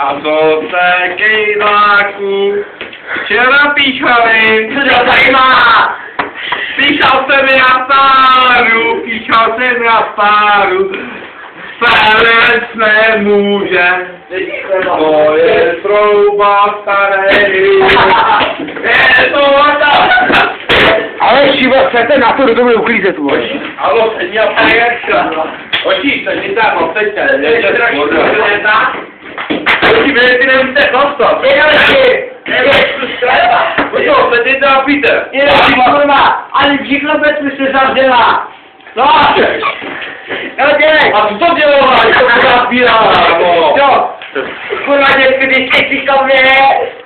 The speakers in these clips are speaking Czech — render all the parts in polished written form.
A co se kejláku včera píchali? Co to zajímá? Píchal jsem na stáru, Starec nemůže, to je trouba staré. Je to Ale Šivo, chcete na to dobu uklízet, vole. Alo, sedí a projekta. Oči, sedí tam, odteďte. Oči, vy si nevíte dostat. Očo, sedí tam a píte. Kurva, ani břichlobec mi se zavřela. No, no dělej. A co to dělala, jako to zapírala, Jo, kurva dětky, když jsi si to mě.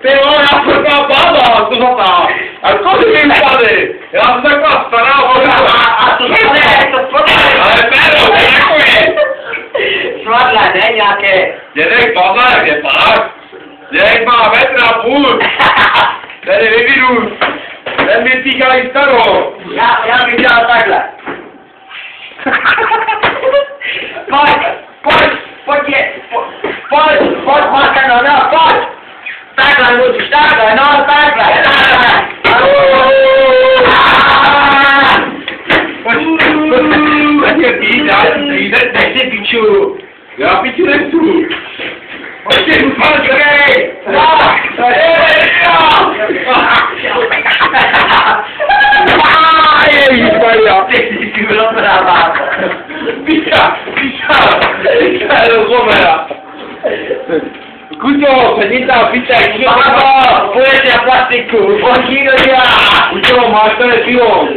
Ty vole, já jsem taková bába, co za ta? A co ty vím tady? Já jsem taková stará hoda. A to je, to spodne. Ale Péro, to je takový. Svadla, ne nějaké. Dědek bazar, je pak. Dědek má metr a půl. Tady vyvidu. Ten mi týkají starou. Já bych dělal takhle. Pojď, Markano, no, pojď! Takhle, musíš, takhle, no, takhle. Pojď je pít, nechci piču. Já piču nechci. Pojď si, pojď, No, Ježišmarja. ty jsi bylo pravá. Piča, je rozlomera. Kuťo, sedí tam, piča, Babo, půjdeš na plastiku, pojď do děla. Kuťo, máš tady pivo.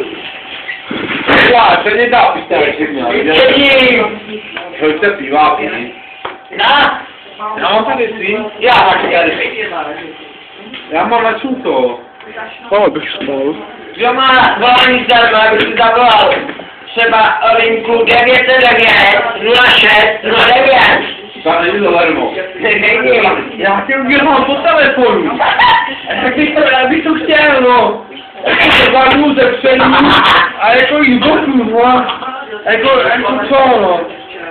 Já, sedí tam, piča, Sedím. Pojďte piva, pili. Na, Já mám tady svým. já taky tady. Já mám na čuto. O, bych spal. Kdo má volání zdarma, aby si zavolal třeba linku 909 06 09. Tak není to zadarmo. Není. Já tě udělám po telefonu. Já bych to chtěl, no. Zadarmu ze přední a jako jí z boku, no. Jako co, no.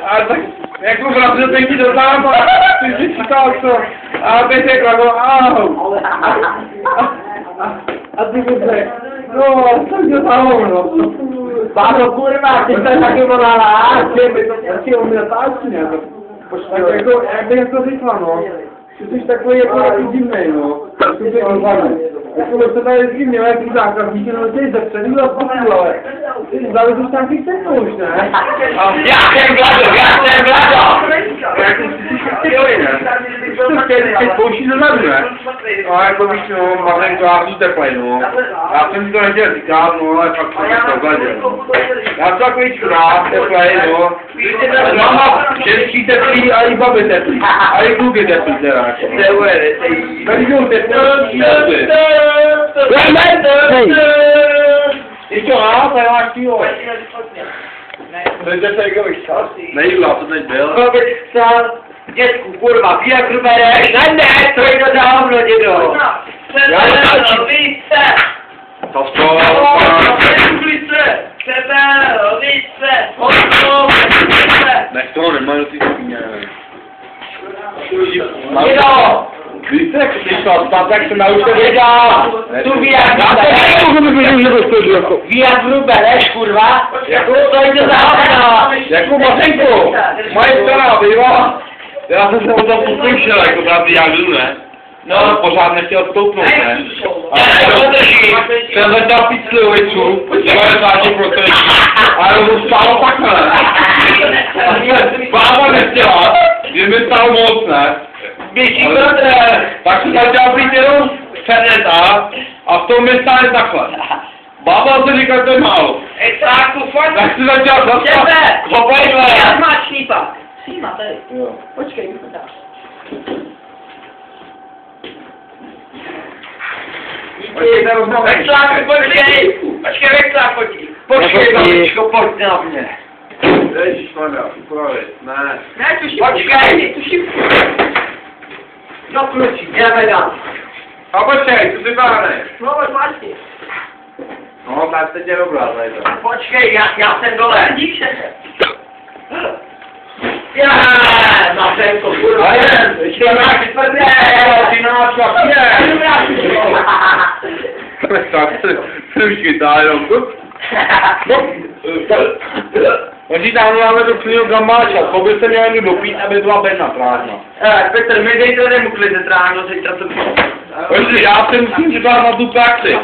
A tak, jako vrátil bych ti do záma, ty si říkal co. A teď řekl, jako ahoj. A ty mi řekl, no, jsem tě zahovno. Bábo, kurva, ty jsi taky volala. Já si uměl táčí nějak. Tak jako, jak bych to říkala, no. Ty jsi takový jako divnej, no. Ty jsi rozhodný. Jako se tady vždycky měl jaký zákazníky, no ty ze přední a zboku, ale ty záležíš tam těch techno už, ne? Já jsem Vlado. Jako ty chtěli, ne? To chtěli, teď poučí dozadu, ne? No jako víš, no, malinko, já jsem teplej, no. Já jsem si to nechtěl říkat, no, ale fakt jsem to zhledil, no. Já jsem takový čurák, teplej, no. Mama, ženský teplý a i babi teplý. A i kluky teplý, teda. Tady jsou teplý. Hej. Ty to má, to je máš pivo. To je zase jako bych čas. Nejídla, to teď byl. To bych chtěl, dětku, kurva, jak bereš? Ne, to je to za hovno, dědo. Více. To skoro. Nech toho nemají ty skříně. Dědo. Víte, jak jsi šla spát, jak se naučil Dědo. Tu Viagru bereš, kurva? Jako To je to za hovno. jako masenko. Moje stará bývá. Já jsem se o tom pokoušel, jako brát Viagru, ne? No, ale pořád nechtěl stoupnout, ne? Jsem začal pít slivovicu, 90%, a to stálo takhle. Bába nechtěla, že mi stalo moc, ne? Běží Tak se začal pít jenom předeta a v tom mi stále takhle. Bába se říká, to je málo. Tak si začal zaspat. Hopajhle. Jak máš šípa? Šíma tady. Jo. Počkej, mi to dáš. Vexláku, počkej! Počkej, Vexláku, počkej, babičko, pojď na mě. Ježišmarja, upravit, ne. Ne, tu šípku. Počkej, tu šípku. No klučí, jdeme dál. A počkej, co si báhneš? No, máš ty. No, tak teď je dobrá, tady to. Počkej, já jsem dole. Dík se. Já, na femko, kurva. Ty máš prdel! Ty náčka, tak jsem škytá jenom. Oni tam máme do plného gamáča, to by se měl jen dopít, aby byla bedna prázdná. Petr, my dejte nemuklidit ráno, zítra to Protože já si musím dát na tu praxi,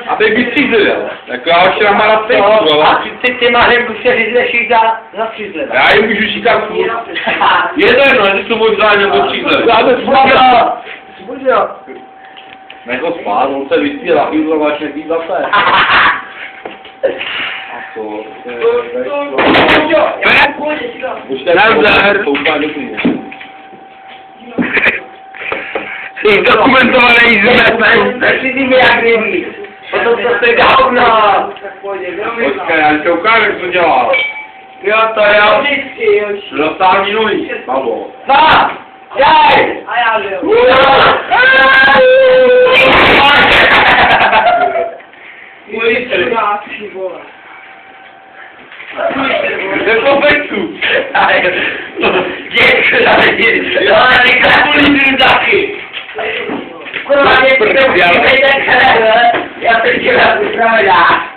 aby vystřízlil. Tak já už mám rád fejku, a ty máš se řízlešíš za střízle. já jim můžu říkat furt. Je to jedno, jestli to možná nebo střízle. Já to spává. Nech ho spát, on se vystříl a chvízlovač neký zase. A to, už ten koupá do klíně. Jsi dokumentovaný zmrt. Nechci mi jak nevíc. Potom to je hovno. Počkej, já ti ukážu, jak to dělá. Jo, to jo. Roztáhni nohy, babo. Va! Jaj! A já jdu. Jde to vejcu. Děkuji, ale nekrapulíš taky. Kurva, děkuji, já teď dělám,